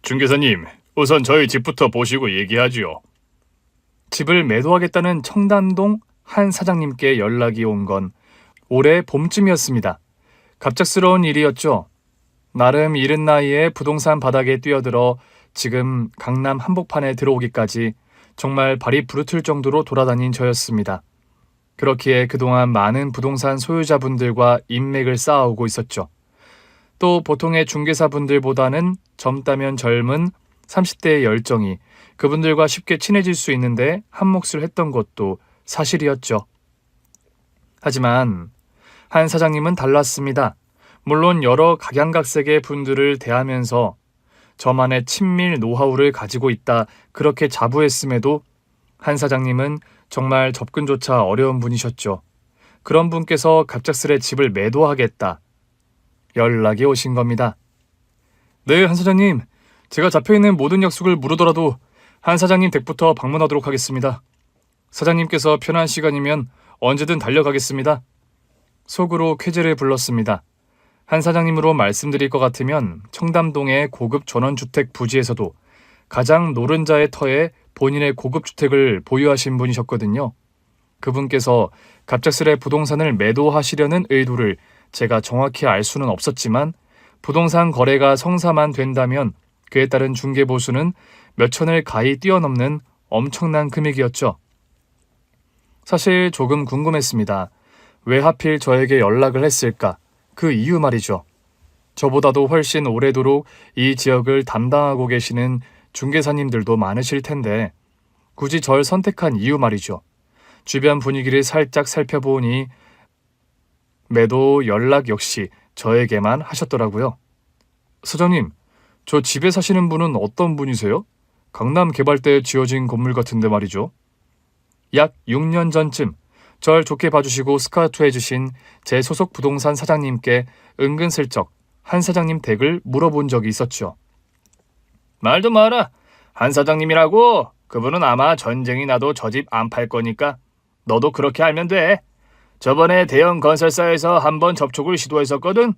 중개사님, 우선 저희 집부터 보시고 얘기하지요. 집을 매도하겠다는 청담동 한 사장님께 연락이 온 건 올해 봄쯤이었습니다. 갑작스러운 일이었죠. 나름 이른 나이에 부동산 바닥에 뛰어들어 지금 강남 한복판에 들어오기까지 정말 발이 부르틀 정도로 돌아다닌 저였습니다. 그렇기에 그동안 많은 부동산 소유자분들과 인맥을 쌓아오고 있었죠. 또 보통의 중개사분들보다는 젊다면 젊은 30대의 열정이 그분들과 쉽게 친해질 수 있는데 한몫을 했던 것도 사실이었죠. 하지만 한 사장님은 달랐습니다. 물론 여러 각양각색의 분들을 대하면서 저만의 친밀 노하우를 가지고 있다 그렇게 자부했음에도 한 사장님은 정말 접근조차 어려운 분이셨죠. 그런 분께서 갑작스레 집을 매도하겠다 연락이 오신 겁니다. 네, 한 사장님. 제가 잡혀있는 모든 약속을 무르더라도 한 사장님 댁부터 방문하도록 하겠습니다. 사장님께서 편한 시간이면 언제든 달려가겠습니다. 속으로 쾌재를 불렀습니다. 한 사장님으로 말씀드릴 것 같으면 청담동의 고급 전원주택 부지에서도 가장 노른자의 터에 본인의 고급 주택을 보유하신 분이셨거든요. 그분께서 갑작스레 부동산을 매도하시려는 의도를 제가 정확히 알 수는 없었지만 부동산 거래가 성사만 된다면 그에 따른 중개보수는 몇천을 가히 뛰어넘는 엄청난 금액이었죠. 사실 조금 궁금했습니다. 왜 하필 저에게 연락을 했을까? 그 이유 말이죠. 저보다도 훨씬 오래도록 이 지역을 담당하고 계시는 중개사님들도 많으실 텐데 굳이 절 선택한 이유 말이죠. 주변 분위기를 살짝 살펴보니 매도 연락 역시 저에게만 하셨더라고요. 사장님, 저 집에 사시는 분은 어떤 분이세요? 강남 개발대에 지어진 건물 같은데 말이죠. 약 6년 전쯤 절 좋게 봐주시고 스카우트 해주신 제 소속 부동산 사장님께 은근슬쩍 한 사장님 댁을 물어본 적이 있었죠. 말도 마라. 한 사장님이라고? 그분은 아마 전쟁이 나도 저 집 안 팔 거니까 너도 그렇게 알면 돼. 저번에 대형 건설사에서 한번 접촉을 시도했었거든.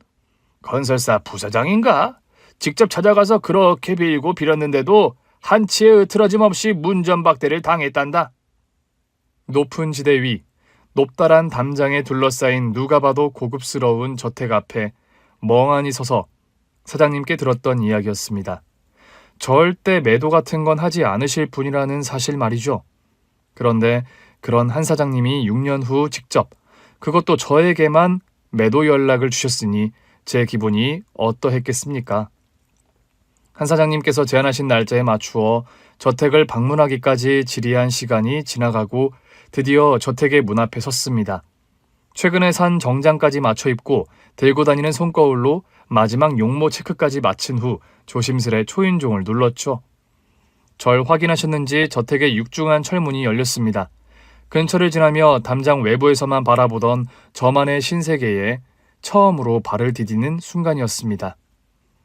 건설사 부사장인가? 직접 찾아가서 그렇게 빌고 빌었는데도 한치의 으트러짐 없이 문전박대를 당했단다. 높은 지대 위, 높다란 담장에 둘러싸인 누가 봐도 고급스러운 저택 앞에 멍하니 서서 사장님께 들었던 이야기였습니다. 절대 매도 같은 건 하지 않으실 분이라는 사실 말이죠. 그런데 그런 한 사장님이 6년 후 직접 그것도 저에게만 매도 연락을 주셨으니 제 기분이 어떠했겠습니까? 한 사장님께서 제안하신 날짜에 맞추어 저택을 방문하기까지 지리한 시간이 지나가고 드디어 저택의 문 앞에 섰습니다. 최근에 산 정장까지 맞춰 입고 들고 다니는 손거울로 마지막 용모 체크까지 마친 후 조심스레 초인종을 눌렀죠. 절 확인하셨는지 저택의 육중한 철문이 열렸습니다. 근처를 지나며 담장 외부에서만 바라보던 저만의 신세계에 처음으로 발을 디디는 순간이었습니다.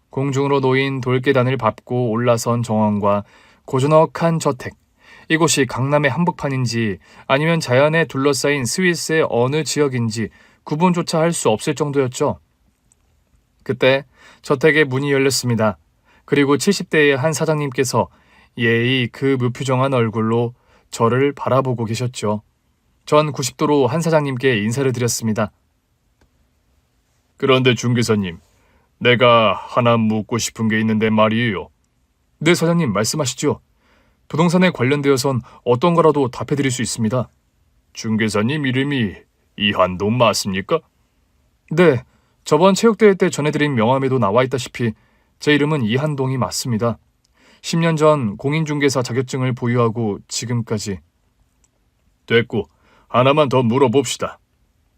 공중으로 놓인 돌계단을 밟고 올라선 정원과 고즈넉한 저택. 이곳이 강남의 한복판인지 아니면 자연에 둘러싸인 스위스의 어느 지역인지 구분조차 할 수 없을 정도였죠. 그때 저택의 문이 열렸습니다. 그리고 70대의 한 사장님께서 예의 그 무표정한 얼굴로 저를 바라보고 계셨죠. 전 90도로 한 사장님께 인사를 드렸습니다. 그런데 중개사님, 내가 하나 묻고 싶은 게 있는데 말이에요. 네, 사장님 말씀하시죠. 부동산에 관련되어선 어떤 거라도 답해드릴 수 있습니다. 중개사님 이름이 이한동 맞습니까? 네, 저번 체육대회 때 전해드린 명함에도 나와 있다시피 제 이름은 이한동이 맞습니다. 10년 전 공인중개사 자격증을 보유하고 지금까지. 됐고, 하나만 더 물어봅시다.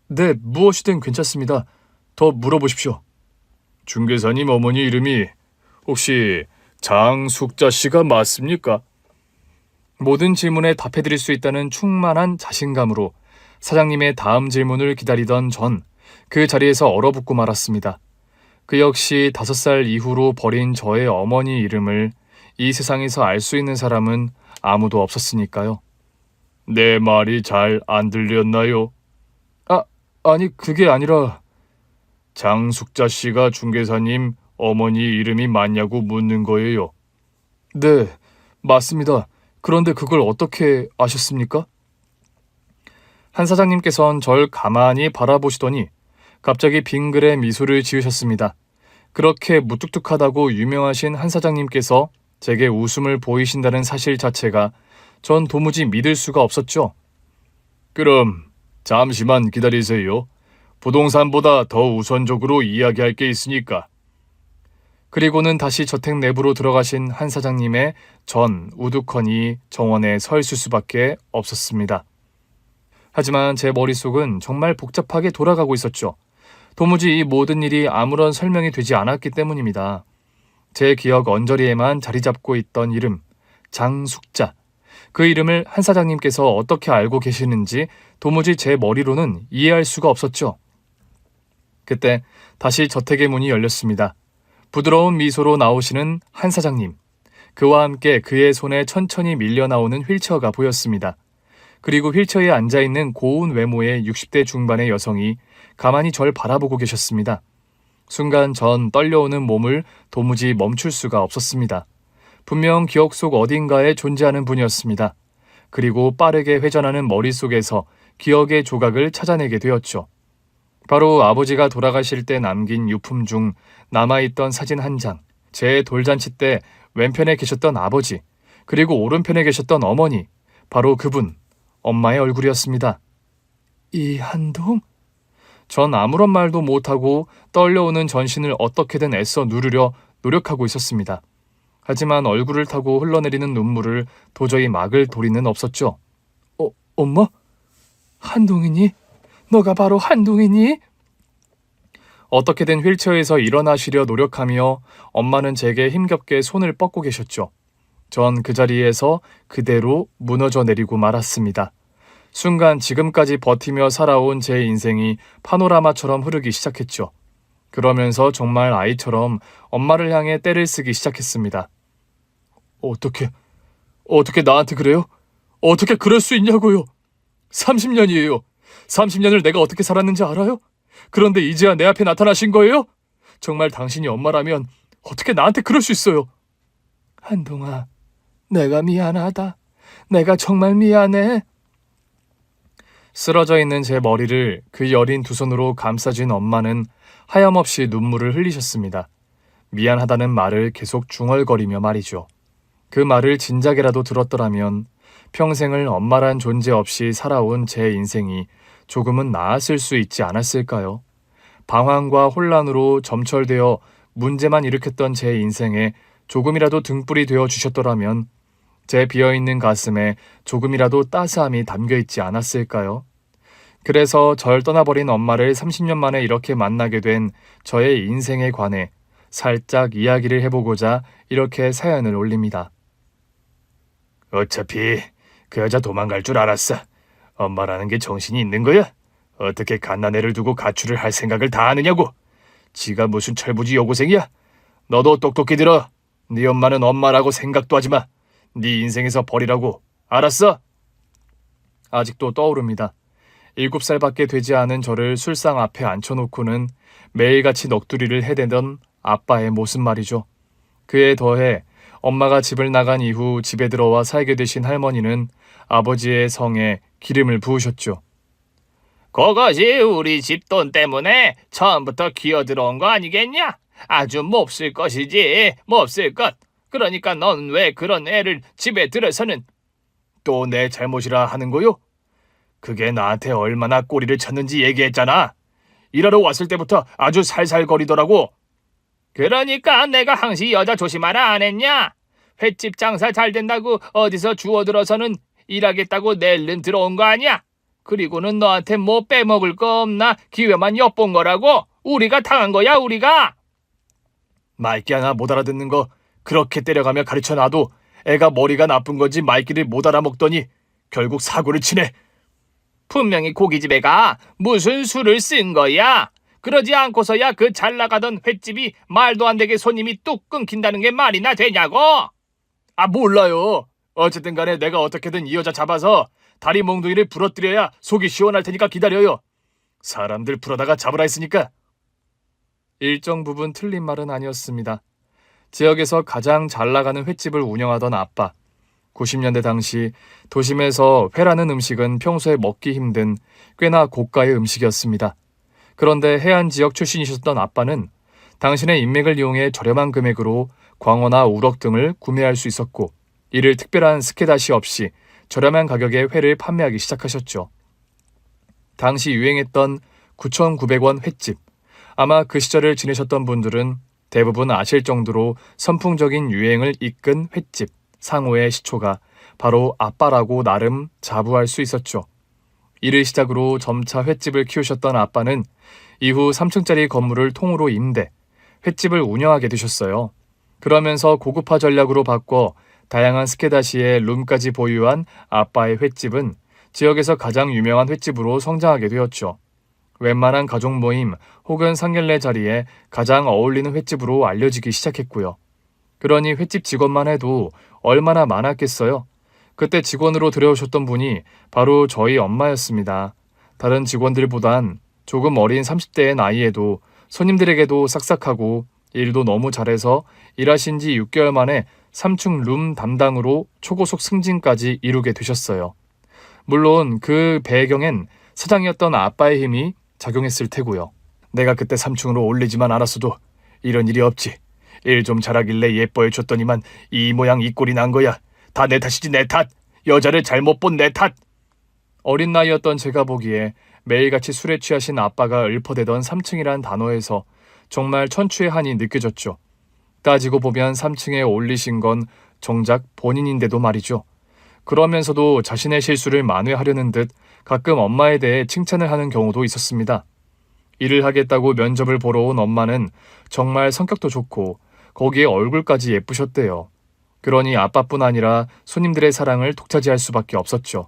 네, 무엇이든 괜찮습니다. 더 물어보십시오. 중개사님 어머니 이름이 혹시 장숙자 씨가 맞습니까? 모든 질문에 답해드릴 수 있다는 충만한 자신감으로 사장님의 다음 질문을 기다리던 전 그 자리에서 얼어붙고 말았습니다. 그 역시 5살 이후로 버린 저의 어머니 이름을 이 세상에서 알 수 있는 사람은 아무도 없었으니까요. 내 말이 잘 안 들렸나요? 아니 그게 아니라 장숙자 씨가 중개사님 어머니 이름이 맞냐고 묻는 거예요. 네, 맞습니다. 그런데 그걸 어떻게 아셨습니까? 한 사장님께선 절 가만히 바라보시더니 갑자기 빙그레 미소를 지으셨습니다. 그렇게 무뚝뚝하다고 유명하신 한 사장님께서 제게 웃음을 보이신다는 사실 자체가 전 도무지 믿을 수가 없었죠. 그럼 잠시만 기다리세요. 부동산보다 더 우선적으로 이야기할 게 있으니까. 그리고는 다시 저택 내부로 들어가신 한 사장님의 전 우두커니 정원에 서 있을 수밖에 없었습니다. 하지만 제 머릿속은 정말 복잡하게 돌아가고 있었죠. 도무지 이 모든 일이 아무런 설명이 되지 않았기 때문입니다. 제 기억 언저리에만 자리 잡고 있던 이름, 장숙자. 그 이름을 한 사장님께서 어떻게 알고 계시는지 도무지 제 머리로는 이해할 수가 없었죠. 그때 다시 저택의 문이 열렸습니다. 부드러운 미소로 나오시는 한 사장님. 그와 함께 그의 손에 천천히 밀려 나오는 휠체어가 보였습니다. 그리고 휠체어에 앉아있는 고운 외모의 60대 중반의 여성이 가만히 절 바라보고 계셨습니다. 순간 전 떨려오는 몸을 도무지 멈출 수가 없었습니다. 분명 기억 속 어딘가에 존재하는 분이었습니다. 그리고 빠르게 회전하는 머릿속에서 기억의 조각을 찾아내게 되었죠. 바로 아버지가 돌아가실 때 남긴 유품 중 남아있던 사진 한 장, 제 돌잔치 때 왼편에 계셨던 아버지, 그리고 오른편에 계셨던 어머니, 바로 그분, 엄마의 얼굴이었습니다. 이한동? 전 아무런 말도 못하고 떨려오는 전신을 어떻게든 애써 누르려 노력하고 있었습니다. 하지만 얼굴을 타고 흘러내리는 눈물을 도저히 막을 도리는 없었죠. 엄마? 한동이니? 너가 바로 한동이니? 어떻게든 휠체어에서 일어나시려 노력하며 엄마는 제게 힘겹게 손을 뻗고 계셨죠. 전 그 자리에서 그대로 무너져 내리고 말았습니다. 순간 지금까지 버티며 살아온 제 인생이 파노라마처럼 흐르기 시작했죠. 그러면서 정말 아이처럼 엄마를 향해 떼를 쓰기 시작했습니다. 어떻게 나한테 그래요? 어떻게 그럴 수 있냐고요? 30년이에요. 30년을 내가 어떻게 살았는지 알아요? 그런데 이제야 내 앞에 나타나신 거예요? 정말 당신이 엄마라면 어떻게 나한테 그럴 수 있어요? 한동아, 내가 미안하다. 내가 정말 미안해. 쓰러져 있는 제 머리를 그 여린 두 손으로 감싸준 엄마는 하염없이 눈물을 흘리셨습니다. 미안하다는 말을 계속 중얼거리며 말이죠. 그 말을 진작에라도 들었더라면 평생을 엄마란 존재 없이 살아온 제 인생이 조금은 나았을 수 있지 않았을까요? 방황과 혼란으로 점철되어 문제만 일으켰던 제 인생에 조금이라도 등불이 되어 주셨더라면 제 비어있는 가슴에 조금이라도 따스함이 담겨있지 않았을까요? 그래서 절 떠나버린 엄마를 30년 만에 이렇게 만나게 된 저의 인생에 관해 살짝 이야기를 해보고자 이렇게 사연을 올립니다. 어차피 그 여자 도망갈 줄 알았어. 엄마라는 게 정신이 있는 거야? 어떻게 갓난애를 두고 가출을 할 생각을 다 하느냐고. 지가 무슨 철부지 여고생이야? 너도 똑똑히 들어. 네 엄마는 엄마라고 생각도 하지 마. 네 인생에서 버리라고. 알았어? 아직도 떠오릅니다. 7살밖에 되지 않은 저를 술상 앞에 앉혀놓고는 매일같이 넋두리를 해대던 아빠의 모습 말이죠. 그에 더해 엄마가 집을 나간 이후 집에 들어와 살게 되신 할머니는 아버지의 성에 기름을 부으셨죠. 그것이 우리 집 돈 때문에 처음부터 기어들어온 거 아니겠냐? 아주 몹쓸 것이지, 몹쓸 것. 그러니까 넌 왜 그런 애를 집에 들여서는 또 내 잘못이라 하는 거요? 그게 나한테 얼마나 꼬리를 쳤는지 얘기했잖아. 일하러 왔을 때부터 아주 살살거리더라고. 그러니까 내가 항시 여자 조심하라 안 했냐? 횟집 장사 잘 된다고 어디서 주워들어서는 일하겠다고 낼름 들어온 거 아니야? 그리고는 너한테 뭐 빼먹을 거 없나 기회만 엿본 거라고. 우리가 당한 거야, 우리가. 말귀 하나 못 알아듣는 거 그렇게 때려가며 가르쳐놔도 애가 머리가 나쁜 건지 말귀를 못 알아먹더니 결국 사고를 치네. 분명히 고깃집에 가 무슨 수를 쓴 거야. 그러지 않고서야 그 잘나가던 횟집이 말도 안 되게 손님이 뚝 끊긴다는 게 말이나 되냐고. 아, 몰라요. 어쨌든 간에 내가 어떻게든 이 여자 잡아서 다리 몽둥이를 부러뜨려야 속이 시원할 테니까 기다려요. 사람들 풀어다가 잡으라 했으니까. 일정 부분 틀린 말은 아니었습니다. 지역에서 가장 잘 나가는 횟집을 운영하던 아빠. 90년대 당시 도심에서 회라는 음식은 평소에 먹기 힘든 꽤나 고가의 음식이었습니다. 그런데 해안 지역 출신이셨던 아빠는 당신의 인맥을 이용해 저렴한 금액으로 광어나 우럭 등을 구매할 수 있었고, 이를 특별한 스케다시 없이 저렴한 가격에 회를 판매하기 시작하셨죠. 당시 유행했던 9,900원 횟집. 아마 그 시절을 지내셨던 분들은 대부분 아실 정도로 선풍적인 유행을 이끈 횟집 상호의 시초가 바로 아빠라고 나름 자부할 수 있었죠. 이를 시작으로 점차 횟집을 키우셨던 아빠는 이후 3층짜리 건물을 통으로 임대, 횟집을 운영하게 되셨어요. 그러면서 고급화 전략으로 바꿔 다양한 스케다시의 룸까지 보유한 아빠의 횟집은 지역에서 가장 유명한 횟집으로 성장하게 되었죠. 웬만한 가족 모임 혹은 상견례 자리에 가장 어울리는 횟집으로 알려지기 시작했고요. 그러니 횟집 직원만 해도 얼마나 많았겠어요. 그때 직원으로 들여오셨던 분이 바로 저희 엄마였습니다. 다른 직원들보단 조금 어린 30대의 나이에도 손님들에게도 싹싹하고 일도 너무 잘해서 일하신 지 6개월 만에 3층 룸 담당으로 초고속 승진까지 이루게 되셨어요. 물론 그 배경엔 사장이었던 아빠의 힘이 작용했을 테고요. 내가 그때 3층으로 올리지만 않았어도 이런 일이 없지. 일 좀 잘하길래 예뻐해줬더니만 이 모양 이 꼴이 난 거야. 다 내 탓이지, 내 탓. 여자를 잘못 본 내 탓. 어린 나이였던 제가 보기에 매일같이 술에 취하신 아빠가 읊어대던 3층이란 단어에서 정말 천추의 한이 느껴졌죠. 따지고 보면 3층에 올리신 건 정작 본인인데도 말이죠. 그러면서도 자신의 실수를 만회하려는 듯 가끔 엄마에 대해 칭찬을 하는 경우도 있었습니다. 일을 하겠다고 면접을 보러 온 엄마는 정말 성격도 좋고 거기에 얼굴까지 예쁘셨대요. 그러니 아빠뿐 아니라 손님들의 사랑을 독차지할 수밖에 없었죠.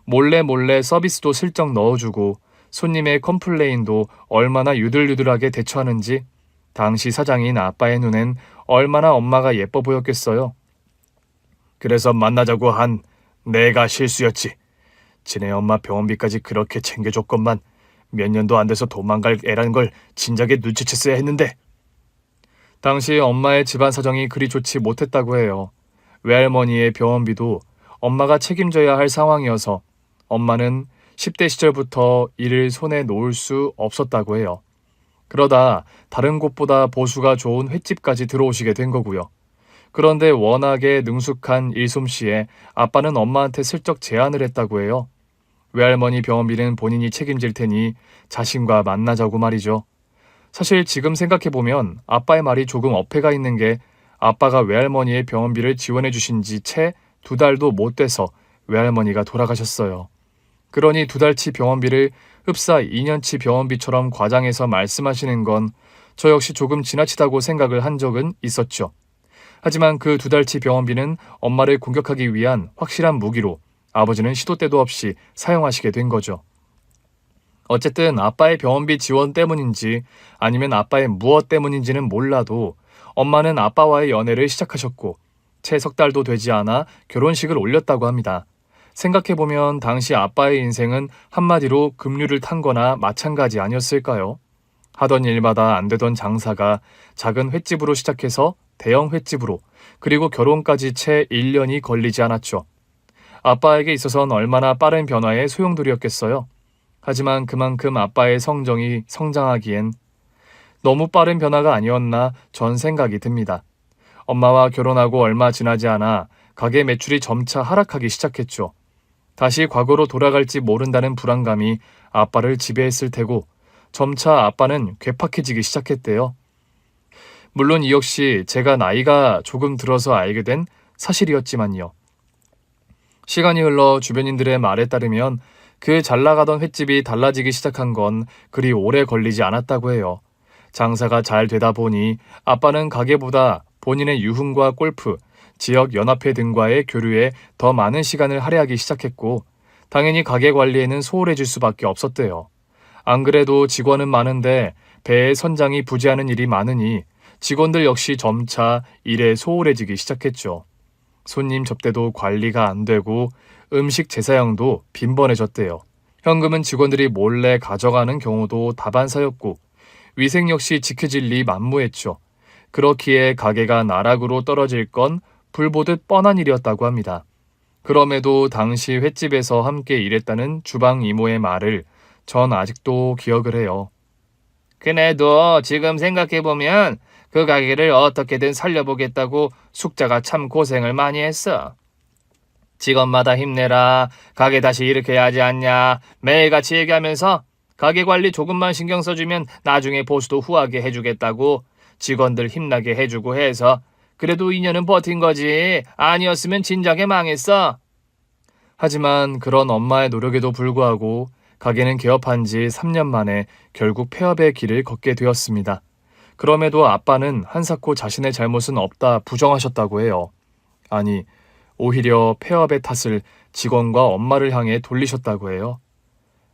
몰래 서비스도 슬쩍 넣어주고 손님의 컴플레인도 얼마나 유들유들하게 대처하는지 당시 사장인 아빠의 눈엔 얼마나 엄마가 예뻐 보였겠어요. 그래서 만나자고 한 내가 실수였지. 지네 엄마 병원비까지 그렇게 챙겨줬건만 몇 년도 안 돼서 도망갈 애란 걸 진작에 눈치챘어야 했는데. 당시 엄마의 집안 사정이 그리 좋지 못했다고 해요. 외할머니의 병원비도 엄마가 책임져야 할 상황이어서 엄마는 10대 시절부터 일을 손에 놓을 수 없었다고 해요. 그러다 다른 곳보다 보수가 좋은 횟집까지 들어오시게 된 거고요. 그런데 워낙에 능숙한 일솜씨에 아빠는 엄마한테 슬쩍 제안을 했다고 해요. 외할머니 병원비는 본인이 책임질 테니 자신과 만나자고 말이죠. 사실 지금 생각해보면 아빠의 말이 조금 어폐가 있는 게 아빠가 외할머니의 병원비를 지원해 주신 지 채 2달도 못 돼서 외할머니가 돌아가셨어요. 그러니 2달치 병원비를 흡사 2년치 병원비처럼 과장해서 말씀하시는 건 저 역시 조금 지나치다고 생각을 한 적은 있었죠. 하지만 그 2달치 병원비는 엄마를 공격하기 위한 확실한 무기로 아버지는 시도 때도 없이 사용하시게 된 거죠. 어쨌든 아빠의 병원비 지원 때문인지 아니면 아빠의 무엇 때문인지는 몰라도 엄마는 아빠와의 연애를 시작하셨고 채 3달도 되지 않아 결혼식을 올렸다고 합니다. 생각해보면 당시 아빠의 인생은 한마디로 급류를 탄 거나 마찬가지 아니었을까요? 하던 일마다 안 되던 장사가 작은 횟집으로 시작해서 대형 횟집으로 그리고 결혼까지 채 1년이 걸리지 않았죠. 아빠에게 있어선 얼마나 빠른 변화의 소용돌이였겠어요. 하지만 그만큼 아빠의 성정이 성장하기엔 너무 빠른 변화가 아니었나 전 생각이 듭니다. 엄마와 결혼하고 얼마 지나지 않아 가게 매출이 점차 하락하기 시작했죠. 다시 과거로 돌아갈지 모른다는 불안감이 아빠를 지배했을 테고 점차 아빠는 괴팍해지기 시작했대요. 물론 이 역시 제가 나이가 조금 들어서 알게 된 사실이었지만요. 시간이 흘러 주변인들의 말에 따르면 그 잘 나가던 횟집이 달라지기 시작한 건 그리 오래 걸리지 않았다고 해요. 장사가 잘 되다 보니 아빠는 가게보다 본인의 유흥과 골프, 지역 연합회 등과의 교류에 더 많은 시간을 할애하기 시작했고 당연히 가게 관리에는 소홀해질 수밖에 없었대요. 안 그래도 직원은 많은데 배의 선장이 부재하는 일이 많으니 직원들 역시 점차 일에 소홀해지기 시작했죠. 손님 접대도 관리가 안 되고 음식 제사량도 빈번해졌대요. 현금은 직원들이 몰래 가져가는 경우도 다반사였고 위생 역시 지켜질 리 만무했죠. 그렇기에 가게가 나락으로 떨어질 건 불보듯 뻔한 일이었다고 합니다. 그럼에도 당시 횟집에서 함께 일했다는 주방 이모의 말을 전 아직도 기억을 해요. 그네도 지금 생각해보면 그 가게를 어떻게든 살려보겠다고 숙자가 참 고생을 많이 했어. 직원마다 힘내라, 가게 다시 일으켜야 하지 않냐, 매일같이 얘기하면서 가게 관리 조금만 신경 써주면 나중에 보수도 후하게 해주겠다고 직원들 힘나게 해주고 해서 그래도 2년은 버틴 거지. 아니었으면 진작에 망했어. 하지만 그런 엄마의 노력에도 불구하고 가게는 개업한 지 3년 만에 결국 폐업의 길을 걷게 되었습니다. 그럼에도 아빠는 한사코 자신의 잘못은 없다 부정하셨다고 해요. 아니, 오히려 폐업의 탓을 직원과 엄마를 향해 돌리셨다고 해요.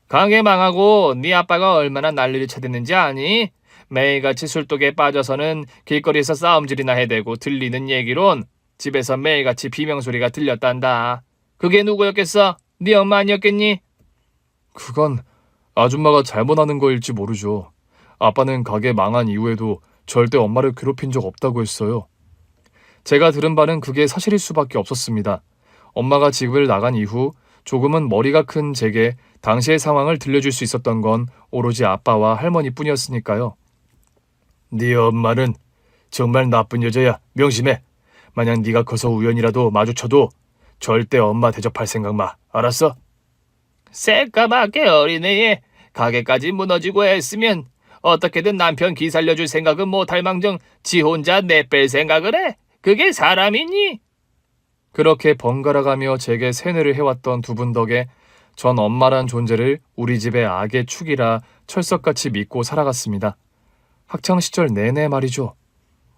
가게 망하고 네 아빠가 얼마나 난리를 쳐댔는지 아니? 매일같이 술독에 빠져서는 길거리에서 싸움질이나 해대고 들리는 얘기론 집에서 매일같이 비명소리가 들렸단다. 그게 누구였겠어? 네 엄마 아니었겠니? 그건 아줌마가 잘못하는 거일지 모르죠. 아빠는 가게 망한 이후에도 절대 엄마를 괴롭힌 적 없다고 했어요. 제가 들은 바는 그게 사실일 수밖에 없었습니다. 엄마가 집을 나간 이후 조금은 머리가 큰 제게 당시의 상황을 들려줄 수 있었던 건 오로지 아빠와 할머니뿐이었으니까요. 네 엄마는 정말 나쁜 여자야. 명심해. 만약 네가 커서 우연이라도 마주쳐도 절대 엄마 대접할 생각 마. 알았어? 새까맣게 어린애에 가게까지 무너지고 했으면 어떻게든 남편 기 살려줄 생각은 못할 망정 지 혼자 내뺄 생각을 해. 그게 사람이니? 그렇게 번갈아가며 제게 세뇌를 해왔던 두 분 덕에 전 엄마란 존재를 우리 집의 악의 축이라 철석같이 믿고 살아갔습니다. 학창시절 내내 말이죠.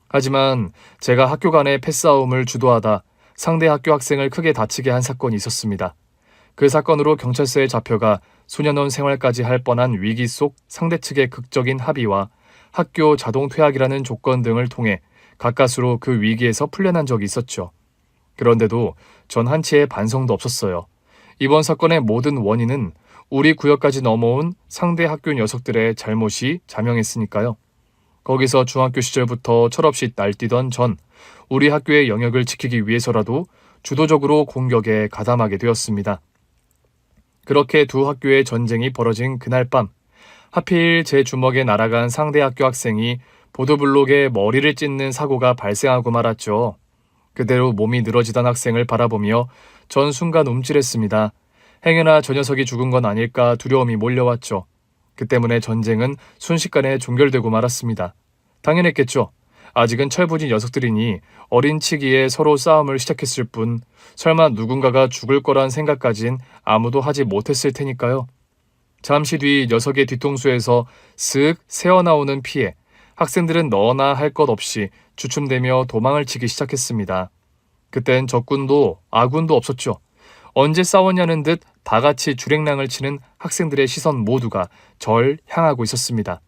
하지만 제가 학교 간의 패싸움을 주도하다 상대 학교 학생을 크게 다치게 한 사건이 있었습니다. 그 사건으로 경찰서에 잡혀가 소년원 생활까지 할 뻔한 위기 속 상대 측의 극적인 합의와 학교 자동 퇴학이라는 조건 등을 통해 가까스로 그 위기에서 풀려난 적이 있었죠. 그런데도 전 한치의 반성도 없었어요. 이번 사건의 모든 원인은 우리 구역까지 넘어온 상대 학교 녀석들의 잘못이 자명했으니까요. 거기서 중학교 시절부터 철없이 날뛰던 전 우리 학교의 영역을 지키기 위해서라도 주도적으로 공격에 가담하게 되었습니다. 그렇게 두 학교의 전쟁이 벌어진 그날 밤, 하필 제 주먹에 날아간 상대 학교 학생이 보도블록에 머리를 찢는 사고가 발생하고 말았죠. 그대로 몸이 늘어지던 학생을 바라보며 전 순간 움찔했습니다. 행여나 저 녀석이 죽은 건 아닐까 두려움이 몰려왔죠. 그 때문에 전쟁은 순식간에 종결되고 말았습니다. 당연했겠죠. 아직은 철부지 녀석들이니 어린 치기에 서로 싸움을 시작했을 뿐 설마 누군가가 죽을 거란 생각까진 아무도 하지 못했을 테니까요. 잠시 뒤 녀석의 뒤통수에서 슥 새어나오는 피에 학생들은 너나 할 것 없이 주춤대며 도망을 치기 시작했습니다. 그땐 적군도 아군도 없었죠. 언제 싸웠냐는 듯 다 같이 주랭랑을 치는 학생들의 시선 모두가 절 향하고 있었습니다.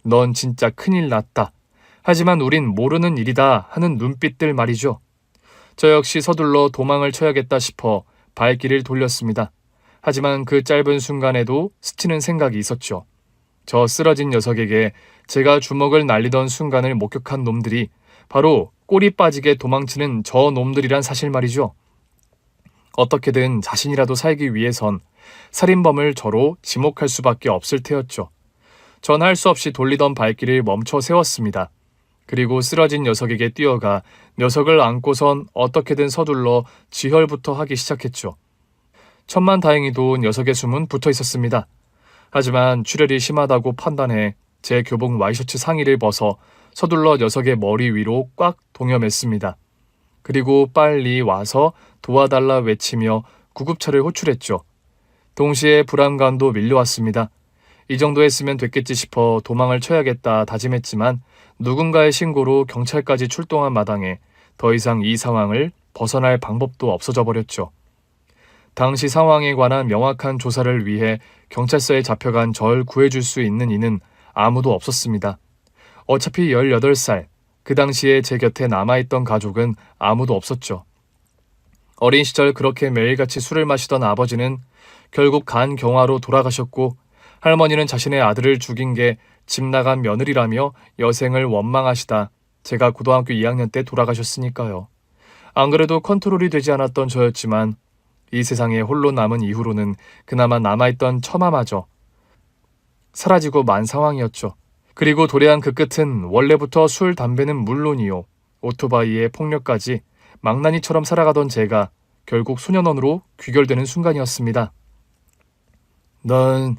넌 진짜 큰일 났다. 하지만 우린 모르는 일이다 하는 눈빛들 말이죠. 저 역시 서둘러 도망을 쳐야겠다 싶어 발길을 돌렸습니다. 하지만 그 짧은 순간에도 스치는 생각이 있었죠. 저 쓰러진 녀석에게 제가 주먹을 날리던 순간을 목격한 놈들이 바로 꼬리 빠지게 도망치는 저 놈들이란 사실 말이죠. 어떻게든 자신이라도 살기 위해선 살인범을 저로 지목할 수밖에 없을 테였죠. 전 할 수 없이 돌리던 발길을 멈춰 세웠습니다. 그리고 쓰러진 녀석에게 뛰어가 녀석을 안고선 어떻게든 서둘러 지혈부터 하기 시작했죠. 천만다행히도 녀석의 숨은 붙어 있었습니다. 하지만 출혈이 심하다고 판단해 제 교복 와이셔츠 상의를 벗어 서둘러 녀석의 머리 위로 꽉 동여맸습니다. 그리고 빨리 와서 도와달라 외치며 구급차를 호출했죠. 동시에 불안감도 밀려왔습니다. 이 정도 했으면 됐겠지 싶어 도망을 쳐야겠다 다짐했지만 누군가의 신고로 경찰까지 출동한 마당에 더 이상 이 상황을 벗어날 방법도 없어져 버렸죠. 당시 상황에 관한 명확한 조사를 위해 경찰서에 잡혀간 절 구해줄 수 있는 이는 아무도 없었습니다. 어차피 18살, 그 당시에 제 곁에 남아있던 가족은 아무도 없었죠. 어린 시절 그렇게 매일같이 술을 마시던 아버지는 결국 간경화로 돌아가셨고 할머니는 자신의 아들을 죽인 게 집 나간 며느리라며 여생을 원망하시다 제가 고등학교 2학년 때 돌아가셨으니까요. 안 그래도 컨트롤이 되지 않았던 저였지만 이 세상에 홀로 남은 이후로는 그나마 남아있던 처마마저 사라지고 만 상황이었죠. 그리고 도래한 그 끝은 원래부터 술, 담배는 물론이요. 오토바이에 폭력까지 망나니처럼 살아가던 제가 결국 소년원으로 귀결되는 순간이었습니다. 넌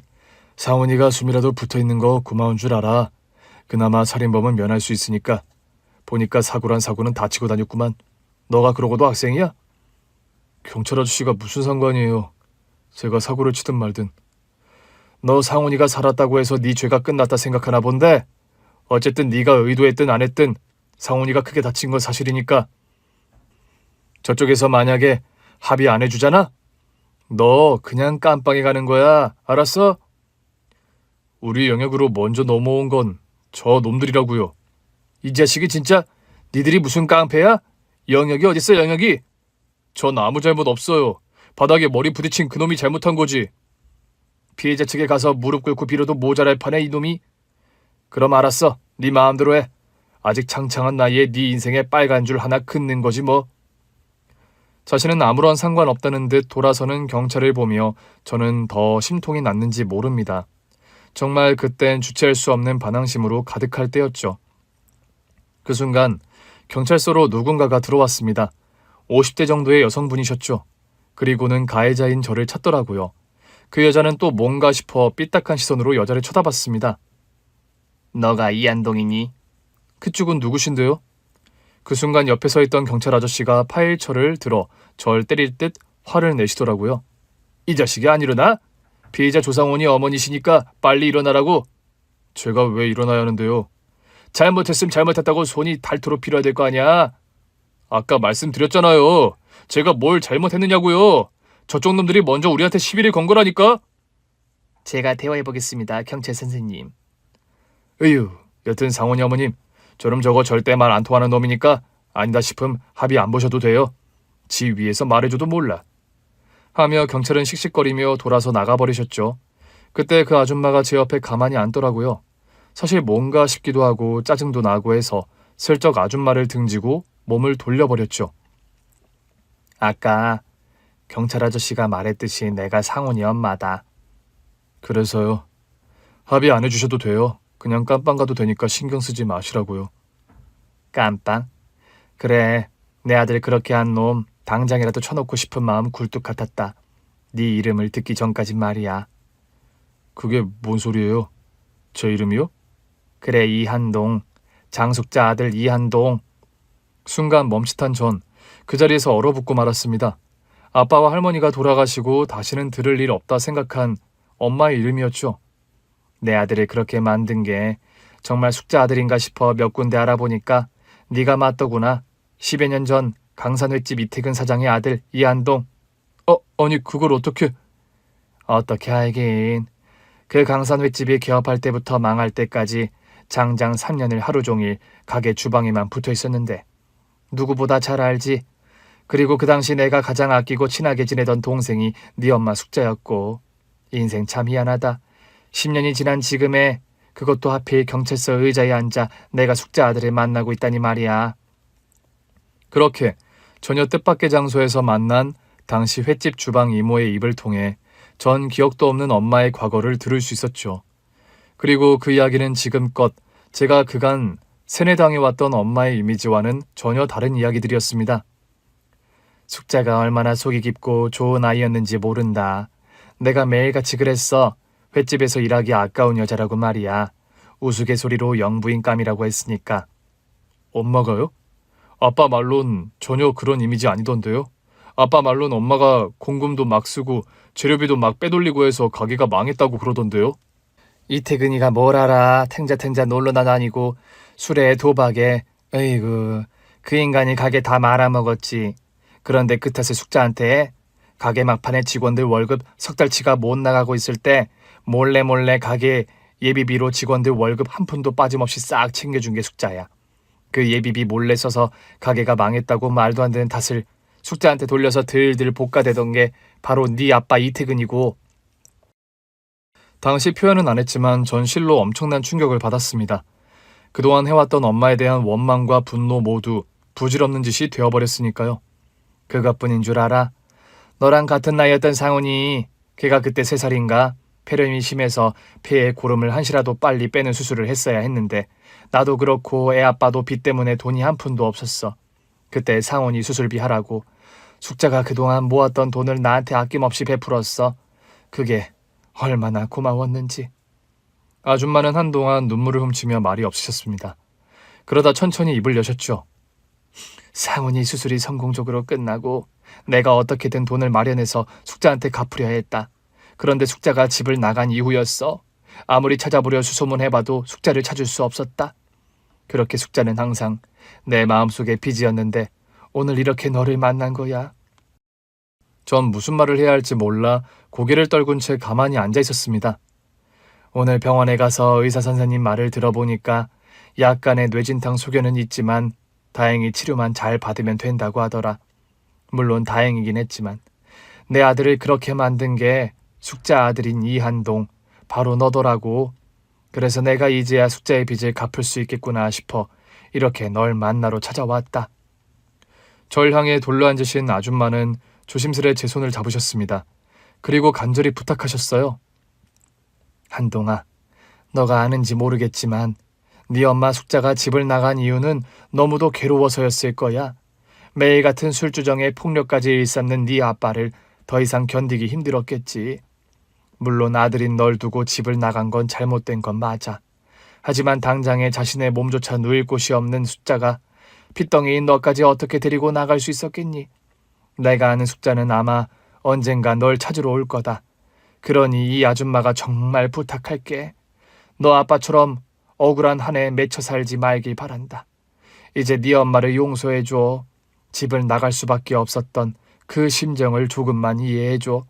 상훈이가 숨이라도 붙어있는 거 고마운 줄 알아. 그나마 살인범은 면할 수 있으니까. 보니까 사고란 사고는 다치고 다녔구만. 너가 그러고도 학생이야? 경찰 아저씨가 무슨 상관이에요. 제가 사고를 치든 말든. 너 상훈이가 살았다고 해서 네 죄가 끝났다 생각하나 본데 어쨌든 네가 의도했든 안 했든 상훈이가 크게 다친 건 사실이니까. 저쪽에서 만약에 합의 안 해주잖아? 너 그냥 깜빵에 가는 거야. 알았어? 우리 영역으로 먼저 넘어온 건 저 놈들이라고요. 이 자식이 진짜 니들이 무슨 깡패야? 영역이 어딨어 영역이? 전 아무 잘못 없어요. 바닥에 머리 부딪힌 그놈이 잘못한 거지. 피해자 측에 가서 무릎 꿇고 빌어도 모자랄 판에 이놈이? 그럼 알았어. 네 마음대로 해. 아직 창창한 나이에 네 인생에 빨간 줄 하나 긋는 거지 뭐. 자신은 아무런 상관없다는 듯 돌아서는 경찰을 보며 저는 더 심통이 났는지 모릅니다. 정말 그땐 주체할 수 없는 반항심으로 가득할 때였죠. 그 순간 경찰서로 누군가가 들어왔습니다. 50대 정도의 여성분이셨죠. 그리고는 가해자인 저를 찾더라고요. 그 여자는 또 뭔가 싶어 삐딱한 시선으로 여자를 쳐다봤습니다. 너가 이한동이니? 그쪽은 누구신데요? 그 순간 옆에 서 있던 경찰 아저씨가 파일철을 들어 절 때릴 듯 화를 내시더라고요. 이 자식이 안 일어나? 피해자 조상원이 어머니시니까 빨리 일어나라고. 제가 왜 일어나야 하는데요? 잘못했으면 잘못했다고 손이 닳도록 빌어야 될 거 아니야. 아까 말씀드렸잖아요. 제가 뭘 잘못했느냐고요. 저쪽 놈들이 먼저 우리한테 시비를 건 거라니까. 제가 대화해보겠습니다, 경찰 선생님. 으유, 여튼 상원이 어머님, 저럼 저거 절대 말 안 통하는 놈이니까 아니다 싶음 합의 안 보셔도 돼요. 지 위에서 말해줘도 몰라. 하며 경찰은 씩씩거리며 돌아서 나가버리셨죠. 그때 그 아줌마가 제 옆에 가만히 앉더라고요. 사실 뭔가 싶기도 하고 짜증도 나고 해서 슬쩍 아줌마를 등지고 몸을 돌려버렸죠. 아까 경찰 아저씨가 말했듯이 내가 상훈이 엄마다. 그래서요. 합의 안 해주셔도 돼요. 그냥 깜빵 가도 되니까 신경 쓰지 마시라고요. 깜빵? 그래, 내 아들 그렇게 한 놈 당장이라도 쳐놓고 싶은 마음 굴뚝 같았다. 네 이름을 듣기 전까진 말이야. 그게 뭔 소리예요? 제 이름이요? 그래, 이한동. 장숙자 아들 이한동. 순간 멈칫한 전 그 자리에서 얼어붙고 말았습니다. 아빠와 할머니가 돌아가시고 다시는 들을 일 없다 생각한 엄마의 이름이었죠. 내 아들을 그렇게 만든 게 정말 숙자 아들인가 싶어 몇 군데 알아보니까 네가 맞더구나. 10여 년 전 강산 횟집 이태근 사장의 아들 이한동. 아니 그걸 어떻게... 어떻게 알긴. 그 강산 횟집이 개업할 때부터 망할 때까지 장장 3년을 하루 종일 가게 주방에만 붙어 있었는데 누구보다 잘 알지. 그리고 그 당시 내가 가장 아끼고 친하게 지내던 동생이 네 엄마 숙자였고. 인생 참 희한하다. 10년이 지난 지금에 그것도 하필 경찰서 의자에 앉아 내가 숙자 아들을 만나고 있다니 말이야. 그렇게 전혀 뜻밖의 장소에서 만난 당시 횟집 주방 이모의 입을 통해 전 기억도 없는 엄마의 과거를 들을 수 있었죠. 그리고 그 이야기는 지금껏 제가 그간 세뇌당해왔던 엄마의 이미지와는 전혀 다른 이야기들이었습니다. 숙자가 얼마나 속이 깊고 좋은 아이였는지 모른다. 내가 매일같이 그랬어. 횟집에서 일하기 아까운 여자라고 말이야. 우스갯소리로 영부인감이라고 했으니까. 엄마가요? 아빠 말론 전혀 그런 이미지 아니던데요? 아빠 말론 엄마가 공금도 막 쓰고 재료비도 막 빼돌리고 해서 가게가 망했다고 그러던데요? 이태근이가 뭘 알아. 탱자탱자 놀러나 다니고 술에 도박에. 에이구, 그 인간이 가게 다 말아먹었지. 그런데 그 탓에 숙자한테 가게 막판에 직원들 월급 석 달치가 못 나가고 있을 때 몰래 가게 예비비로 직원들 월급 한 푼도 빠짐없이 싹 챙겨준 게 숙자야. 그 예비비 몰래 써서 가게가 망했다고 말도 안 되는 탓을 숙자한테 돌려서 들들 볶아대던 게 바로 네 아빠 이태근이고. 당시 표현은 안 했지만 전 실로 엄청난 충격을 받았습니다. 그동안 해왔던 엄마에 대한 원망과 분노 모두 부질없는 짓이 되어버렸으니까요. 그것뿐인 줄 알아? 너랑 같은 나이였던 상훈이 걔가 그때 3살인가? 폐렴이 심해서 폐에 고름을 한시라도 빨리 빼는 수술을 했어야 했는데 나도 그렇고 애 아빠도 빚 때문에 돈이 한 푼도 없었어. 그때 상훈이 수술비 하라고 숙자가 그동안 모았던 돈을 나한테 아낌없이 베풀었어. 그게 얼마나 고마웠는지. 아줌마는 한동안 눈물을 훔치며 말이 없으셨습니다. 그러다 천천히 입을 여셨죠. 상훈이 수술이 성공적으로 끝나고 내가 어떻게든 돈을 마련해서 숙자한테 갚으려 했다. 그런데 숙자가 집을 나간 이후였어. 아무리 찾아보려 수소문해봐도 숙자를 찾을 수 없었다. 그렇게 숙자는 항상 내 마음속의 빚이었는데 오늘 이렇게 너를 만난 거야. 전 무슨 말을 해야 할지 몰라 고개를 떨군 채 가만히 앉아 있었습니다. 오늘 병원에 가서 의사 선생님 말을 들어보니까 약간의 뇌진탕 소견은 있지만 다행히 치료만 잘 받으면 된다고 하더라. 물론 다행이긴 했지만 내 아들을 그렇게 만든 게 숙자 아들인 이한동, 바로 너더라고. 그래서 내가 이제야 숙자의 빚을 갚을 수 있겠구나 싶어 이렇게 널 만나러 찾아왔다. 절 향해 둘러앉으신 아줌마는 조심스레 제 손을 잡으셨습니다. 그리고 간절히 부탁하셨어요. 한동아, 너가 아는지 모르겠지만 네 엄마 숙자가 집을 나간 이유는 너무도 괴로워서였을 거야. 매일 같은 술주정에 폭력까지 일삼는 네 아빠를 더 이상 견디기 힘들었겠지. 물론 아들인 널 두고 집을 나간 건 잘못된 건 맞아. 하지만 당장에 자신의 몸조차 누일 곳이 없는 숙자가 핏덩이인 너까지 어떻게 데리고 나갈 수 있었겠니? 내가 아는 숙자는 아마 언젠가 널 찾으러 올 거다. 그러니 이 아줌마가 정말 부탁할게. 너 아빠처럼 억울한 한 해 맺혀 살지 말길 바란다. 이제 네 엄마를 용서해줘. 집을 나갈 수밖에 없었던 그 심정을 조금만 이해해줘.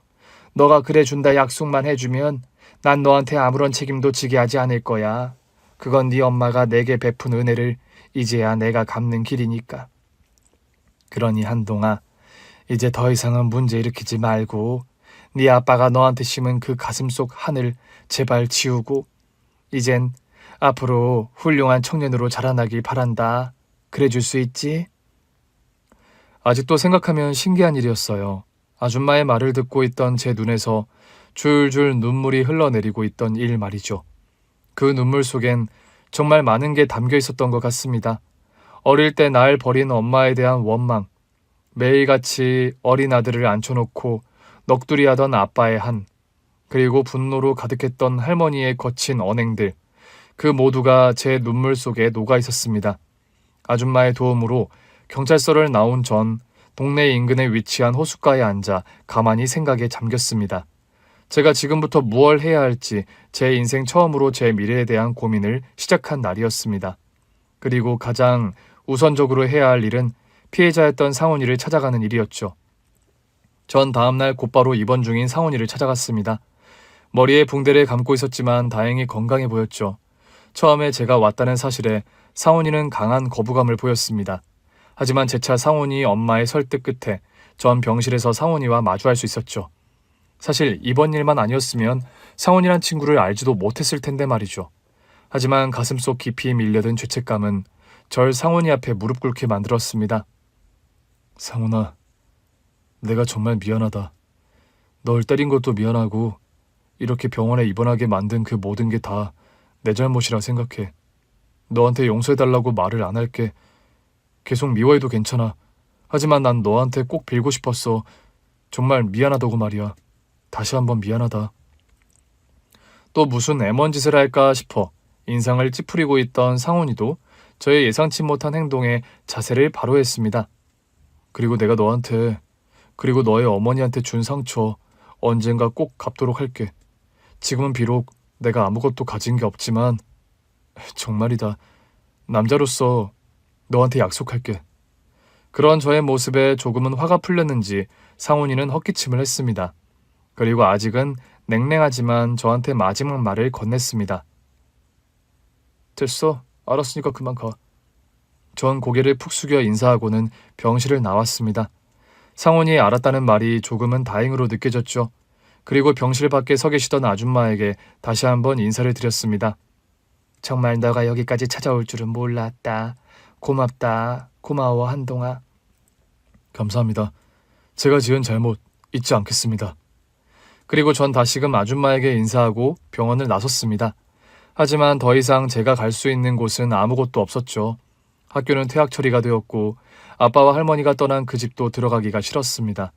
너가 그래준다 약속만 해주면 난 너한테 아무런 책임도 지게 하지 않을 거야. 그건 네 엄마가 내게 베푼 은혜를 이제야 내가 갚는 길이니까. 그러니 한동아, 이제 더 이상은 문제 일으키지 말고 네 아빠가 너한테 심은 그 가슴속 한을 제발 지우고 이젠 앞으로 훌륭한 청년으로 자라나길 바란다. 그래줄 수 있지? 아직도 생각하면 신기한 일이었어요. 아줌마의 말을 듣고 있던 제 눈에서 줄줄 눈물이 흘러내리고 있던 일 말이죠. 그 눈물 속엔 정말 많은 게 담겨 있었던 것 같습니다. 어릴 때 날 버린 엄마에 대한 원망, 매일같이 어린 아들을 앉혀놓고 넋두리하던 아빠의 한, 그리고 분노로 가득했던 할머니의 거친 언행들, 그 모두가 제 눈물 속에 녹아 있었습니다. 아줌마의 도움으로 경찰서를 나온 전 동네 인근에 위치한 호숫가에 앉아 가만히 생각에 잠겼습니다. 제가 지금부터 무얼 해야 할지 제 인생 처음으로 제 미래에 대한 고민을 시작한 날이었습니다. 그리고 가장 우선적으로 해야 할 일은 피해자였던 상훈이를 찾아가는 일이었죠. 전 다음날 곧바로 입원 중인 상훈이를 찾아갔습니다. 머리에 붕대를 감고 있었지만 다행히 건강해 보였죠. 처음에 제가 왔다는 사실에 상훈이는 강한 거부감을 보였습니다. 하지만 재차 상훈이 엄마의 설득 끝에 전 병실에서 상훈이와 마주할 수 있었죠. 사실 이번 일만 아니었으면 상훈이란 친구를 알지도 못했을 텐데 말이죠. 하지만 가슴속 깊이 밀려든 죄책감은 절 상훈이 앞에 무릎 꿇게 만들었습니다. 상훈아, 내가 정말 미안하다. 널 때린 것도 미안하고 이렇게 병원에 입원하게 만든 그 모든 게 다 내 잘못이라 생각해. 너한테 용서해달라고 말을 안 할게. 계속 미워해도 괜찮아. 하지만 난 너한테 꼭 빌고 싶었어. 정말 미안하다고 말이야. 다시 한번 미안하다. 또 무슨 애먼 짓을 할까 싶어 인상을 찌푸리고 있던 상훈이도 저의 예상치 못한 행동에 자세를 바로 했습니다. 그리고 내가 너한테, 그리고 너의 어머니한테 준 상처 언젠가 꼭 갚도록 할게. 지금은 비록 내가 아무것도 가진 게 없지만 정말이다. 남자로서 너한테 약속할게. 그런 저의 모습에 조금은 화가 풀렸는지 상훈이는 헛기침을 했습니다. 그리고 아직은 냉랭하지만 저한테 마지막 말을 건넸습니다. 됐어. 알았으니까 그만 가. 전 고개를 푹 숙여 인사하고는 병실을 나왔습니다. 상훈이 알았다는 말이 조금은 다행으로 느껴졌죠. 그리고 병실 밖에 서 계시던 아줌마에게 다시 한번 인사를 드렸습니다. 정말 너가 여기까지 찾아올 줄은 몰랐다. 고맙다. 고마워, 한동아. 감사합니다. 제가 지은 잘못 잊지 않겠습니다. 그리고 전 다시금 아줌마에게 인사하고 병원을 나섰습니다. 하지만 더 이상 제가 갈 수 있는 곳은 아무것도 없었죠. 학교는 퇴학 처리가 되었고 아빠와 할머니가 떠난 그 집도 들어가기가 싫었습니다.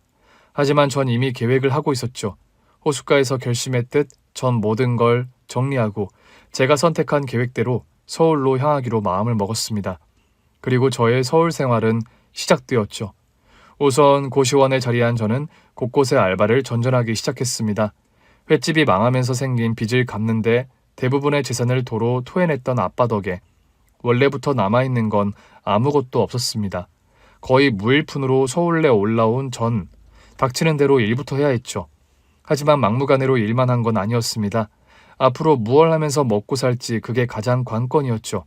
하지만 전 이미 계획을 하고 있었죠. 호숫가에서 결심했듯 전 모든 걸 정리하고 제가 선택한 계획대로 서울로 향하기로 마음을 먹었습니다. 그리고 저의 서울 생활은 시작되었죠. 우선 고시원에 자리한 저는 곳곳에 알바를 전전하기 시작했습니다. 횟집이 망하면서 생긴 빚을 갚는데 대부분의 재산을 도로 토해냈던 아빠 덕에 원래부터 남아있는 건 아무것도 없었습니다. 거의 무일푼으로 서울에 올라온 전 닥치는 대로 일부터 해야 했죠. 하지만 막무가내로 일만 한 건 아니었습니다. 앞으로 무얼 하면서 먹고 살지 그게 가장 관건이었죠.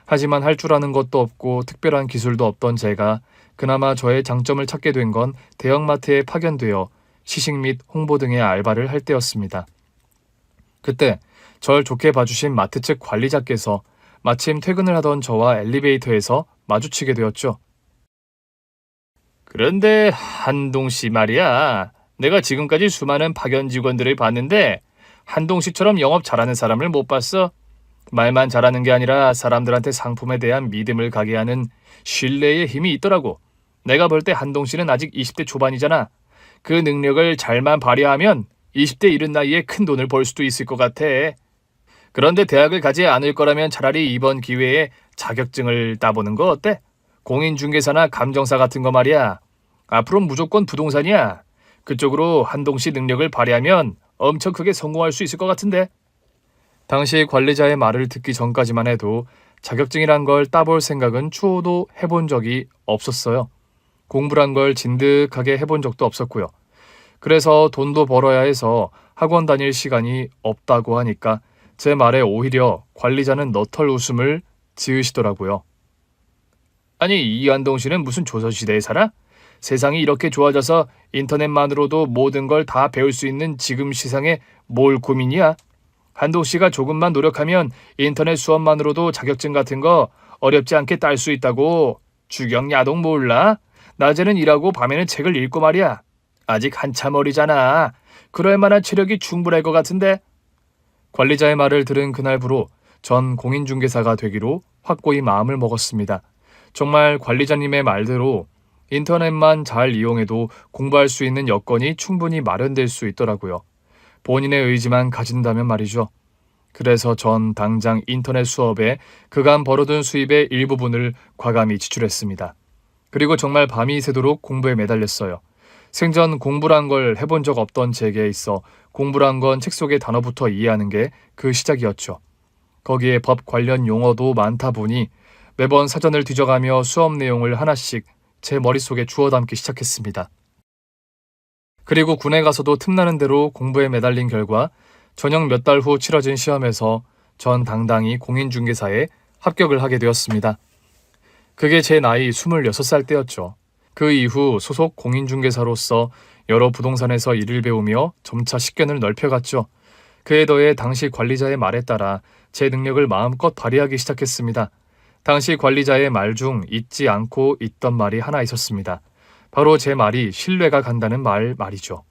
하지만 할 줄 아는 것도 없고 특별한 기술도 없던 제가 그나마 저의 장점을 찾게 된 건 대형마트에 파견되어 시식 및 홍보 등의 알바를 할 때였습니다. 그때 절 좋게 봐주신 마트 측 관리자께서 마침 퇴근을 하던 저와 엘리베이터에서 마주치게 되었죠. 그런데 한동 씨 말이야. 내가 지금까지 수많은 파견 직원들을 봤는데 한동 씨처럼 영업 잘하는 사람을 못 봤어. 말만 잘하는 게 아니라 사람들한테 상품에 대한 믿음을 가게 하는 신뢰의 힘이 있더라고. 내가 볼 때 한동 씨는 아직 20대 초반이잖아. 그 능력을 잘만 발휘하면 20대 이른 나이에 큰 돈을 벌 수도 있을 것 같아. 그런데 대학을 가지 않을 거라면 차라리 이번 기회에 자격증을 따보는 거 어때? 공인중개사나 감정사 같은 거 말이야. 앞으로 무조건 부동산이야. 그쪽으로 한동 씨 능력을 발휘하면 엄청 크게 성공할 수 있을 것 같은데. 당시 관리자의 말을 듣기 전까지만 해도 자격증이란 걸 따볼 생각은 추호도 해본 적이 없었어요. 공부란 걸 진득하게 해본 적도 없었고요. 그래서 돈도 벌어야 해서 학원 다닐 시간이 없다고 하니까 제 말에 오히려 관리자는 너털 웃음을 지으시더라고요. 아니, 이한동 씨는 무슨 조선시대에 살아? 세상이 이렇게 좋아져서 인터넷만으로도 모든 걸 다 배울 수 있는 지금 시상에 뭘 고민이야? 한동 씨가 조금만 노력하면 인터넷 수업만으로도 자격증 같은 거 어렵지 않게 딸 수 있다고. 주경야동 몰라? 낮에는 일하고 밤에는 책을 읽고 말이야. 아직 한참 어리잖아. 그럴 만한 체력이 충분할 것 같은데. 관리자의 말을 들은 그날부로 전 공인중개사가 되기로 확고히 마음을 먹었습니다. 정말 관리자님의 말대로 인터넷만 잘 이용해도 공부할 수 있는 여건이 충분히 마련될 수 있더라고요. 본인의 의지만 가진다면 말이죠. 그래서 전 당장 인터넷 수업에 그간 벌어둔 수입의 일부분을 과감히 지출했습니다. 그리고 정말 밤이 새도록 공부에 매달렸어요. 생전 공부란 걸 해본 적 없던 제게 있어 공부란 건 책 속의 단어부터 이해하는 게 그 시작이었죠. 거기에 법 관련 용어도 많다 보니 매번 사전을 뒤져가며 수업 내용을 하나씩 제 머릿속에 주워 담기 시작했습니다. 그리고 군에 가서도 틈나는 대로 공부에 매달린 결과 전역 몇 달 후 치러진 시험에서 전 당당히 공인중개사에 합격을 하게 되었습니다. 그게 제 나이 26살 때였죠. 그 이후 소속 공인중개사로서 여러 부동산에서 일을 배우며 점차 식견을 넓혀갔죠. 그에 더해 당시 관리자의 말에 따라 제 능력을 마음껏 발휘하기 시작했습니다. 당시 관리자의 말 중 잊지 않고 있던 말이 하나 있었습니다. 바로 제 말이 신뢰가 간다는 말이죠.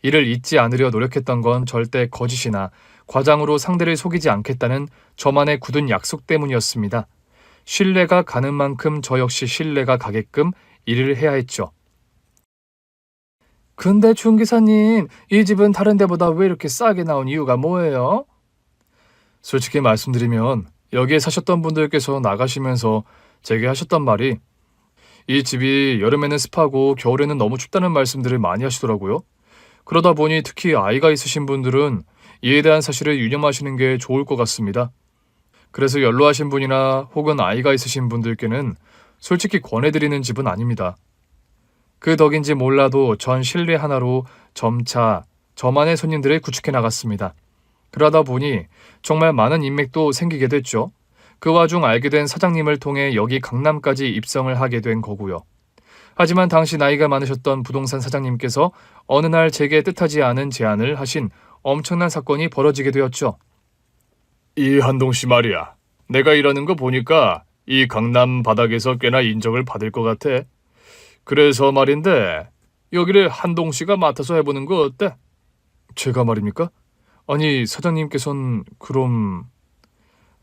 이를 잊지 않으려 노력했던 건 절대 거짓이나 과장으로 상대를 속이지 않겠다는 저만의 굳은 약속 때문이었습니다. 신뢰가 가는 만큼 저 역시 신뢰가 가게끔 일을 해야 했죠. 근데 준 기사님, 이 집은 다른 데보다 왜 이렇게 싸게 나온 이유가 뭐예요? 솔직히 말씀드리면 여기에 사셨던 분들께서 나가시면서 제게 하셨던 말이 이 집이 여름에는 습하고 겨울에는 너무 춥다는 말씀들을 많이 하시더라고요. 그러다 보니 특히 아이가 있으신 분들은 이에 대한 사실을 유념하시는 게 좋을 것 같습니다. 그래서 연로하신 분이나 혹은 아이가 있으신 분들께는 솔직히 권해드리는 집은 아닙니다. 그 덕인지 몰라도 전 실내 하나로 점차 저만의 손님들을 구축해 나갔습니다. 그러다 보니 정말 많은 인맥도 생기게 됐죠. 그 와중 알게 된 사장님을 통해 여기 강남까지 입성을 하게 된 거고요. 하지만 당시 나이가 많으셨던 부동산 사장님께서 어느 날 제게 뜻하지 않은 제안을 하신 엄청난 사건이 벌어지게 되었죠. 이 한동씨 말이야. 내가 일하는 거 보니까 이 강남 바닥에서 꽤나 인정을 받을 것 같아. 그래서 말인데 여기를 한동씨가 맡아서 해보는 거 어때? 제가 말입니까? 아니 사장님께선 그럼...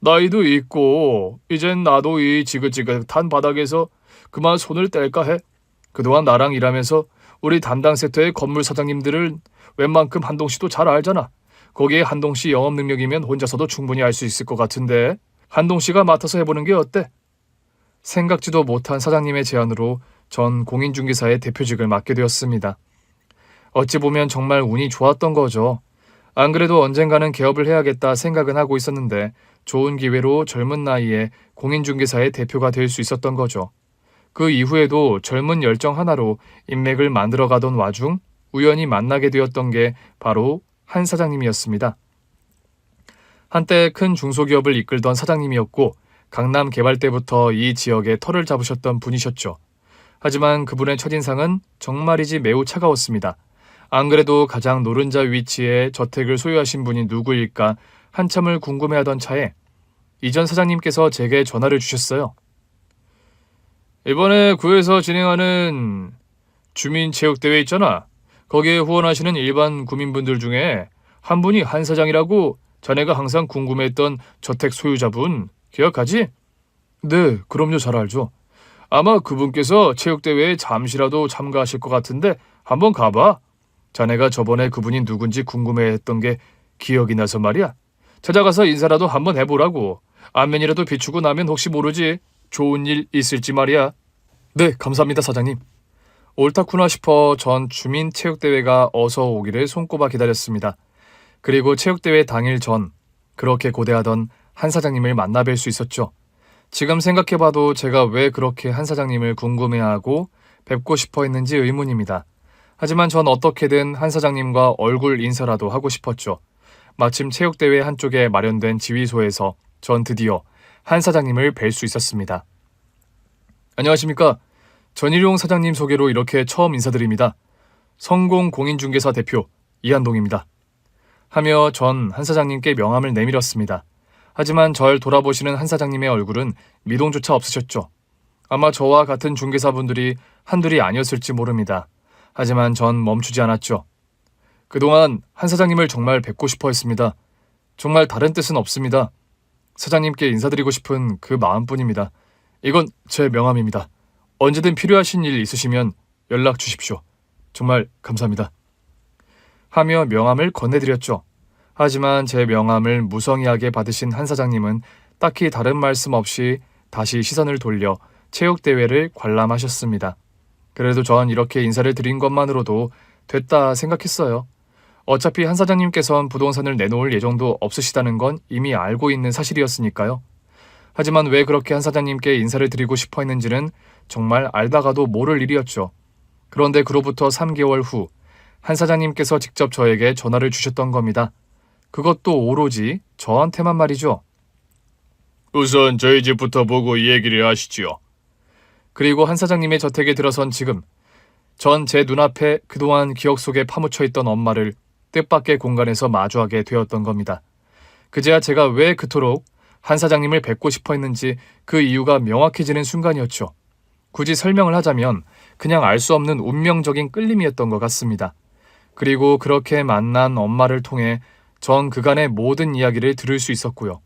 나이도 있고 이젠 나도 이 지긋지긋한 바닥에서 그만 손을 뗄까 해. 그동안 나랑 일하면서 우리 담당 섹터의 건물 사장님들을 웬만큼 한동씨도 잘 알잖아. 거기에 한동씨 영업 능력이면 혼자서도 충분히 할 수 있을 것 같은데 한동씨가 맡아서 해보는 게 어때? 생각지도 못한 사장님의 제안으로 전 공인중개사의 대표직을 맡게 되었습니다. 어찌 보면 정말 운이 좋았던 거죠. 안 그래도 언젠가는 개업을 해야겠다 생각은 하고 있었는데 좋은 기회로 젊은 나이에 공인중개사의 대표가 될 수 있었던 거죠. 그 이후에도 젊은 열정 하나로 인맥을 만들어가던 와중 우연히 만나게 되었던 게 바로 한 사장님이었습니다. 한때 큰 중소기업을 이끌던 사장님이었고 강남 개발 때부터 이 지역에 터를 잡으셨던 분이셨죠. 하지만 그분의 첫인상은 정말이지 매우 차가웠습니다. 안 그래도 가장 노른자 위치에 저택을 소유하신 분이 누구일까 한참을 궁금해하던 차에 이전 사장님께서 제게 전화를 주셨어요. 이번에 구에서 진행하는 주민체육대회 있잖아. 거기에 후원하시는 일반 구민분들 중에 한 분이 한 사장이라고 자네가 항상 궁금해했던 저택 소유자분 기억하지? 네, 그럼요. 잘 알죠. 아마 그분께서 체육대회에 잠시라도 참가하실 것 같은데 한번 가봐. 자네가 저번에 그분이 누군지 궁금해했던 게 기억이 나서 말이야. 찾아가서 인사라도 한번 해보라고. 안면이라도 비추고 나면 혹시 모르지. 좋은 일 있을지 말이야. 네, 감사합니다 사장님. 옳다구나 싶어 전 주민체육대회가 어서 오기를 손꼽아 기다렸습니다. 그리고 체육대회 당일 전 그렇게 고대하던 한 사장님을 만나 뵐 수 있었죠. 지금 생각해봐도 제가 왜 그렇게 한 사장님을 궁금해하고 뵙고 싶어 했는지 의문입니다. 하지만 전 어떻게든 한 사장님과 얼굴 인사라도 하고 싶었죠. 마침 체육대회 한쪽에 마련된 지휘소에서 전 드디어 한 사장님을 뵐 수 있었습니다. 안녕하십니까. 전일용 사장님 소개로 이렇게 처음 인사드립니다. 성공 공인중개사 대표 이한동입니다. 하며 전 한 사장님께 명함을 내밀었습니다. 하지만 절 돌아보시는 한 사장님의 얼굴은 미동조차 없으셨죠. 아마 저와 같은 중개사분들이 한둘이 아니었을지 모릅니다. 하지만 전 멈추지 않았죠. 그동안 한 사장님을 정말 뵙고 싶어 했습니다. 정말 다른 뜻은 없습니다. 사장님께 인사드리고 싶은 그 마음뿐입니다. 이건 제 명함입니다. 언제든 필요하신 일 있으시면 연락 주십시오. 정말 감사합니다. 하며 명함을 건네드렸죠. 하지만 제 명함을 무성의하게 받으신 한 사장님은 딱히 다른 말씀 없이 다시 시선을 돌려 체육대회를 관람하셨습니다. 그래도 전 이렇게 인사를 드린 것만으로도 됐다 생각했어요. 어차피 한 사장님께선 부동산을 내놓을 예정도 없으시다는 건 이미 알고 있는 사실이었으니까요. 하지만 왜 그렇게 한 사장님께 인사를 드리고 싶어 했는지는 정말 알다가도 모를 일이었죠. 그런데 그로부터 3개월 후 한 사장님께서 직접 저에게 전화를 주셨던 겁니다. 그것도 오로지 저한테만 말이죠. 우선 저희 집부터 보고 얘기를 하시지요. 그리고 한 사장님의 저택에 들어선 지금 전 제 눈앞에 그동안 기억 속에 파묻혀 있던 엄마를 뜻밖의 공간에서 마주하게 되었던 겁니다. 그제야 제가 왜 그토록 한 사장님을 뵙고 싶어 했는지 그 이유가 명확해지는 순간이었죠. 굳이 설명을 하자면 그냥 알 수 없는 운명적인 끌림이었던 것 같습니다. 그리고 그렇게 만난 엄마를 통해 전 그간의 모든 이야기를 들을 수 있었고요.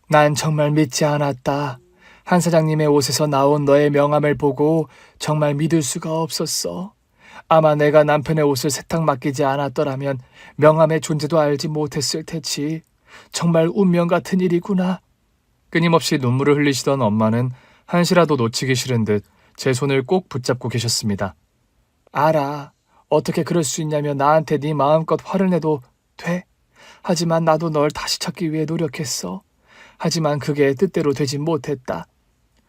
난 정말 믿지 않았다. 한 사장님의 옷에서 나온 너의 명함을 보고 정말 믿을 수가 없었어. 아마 내가 남편의 옷을 세탁 맡기지 않았더라면 명함의 존재도 알지 못했을 테지. 정말 운명 같은 일이구나. 끊임없이 눈물을 흘리시던 엄마는 한시라도 놓치기 싫은 듯 제 손을 꼭 붙잡고 계셨습니다. 알아. 어떻게 그럴 수 있냐면 나한테 네 마음껏 화를 내도 돼. 하지만 나도 널 다시 찾기 위해 노력했어. 하지만 그게 뜻대로 되진 못했다.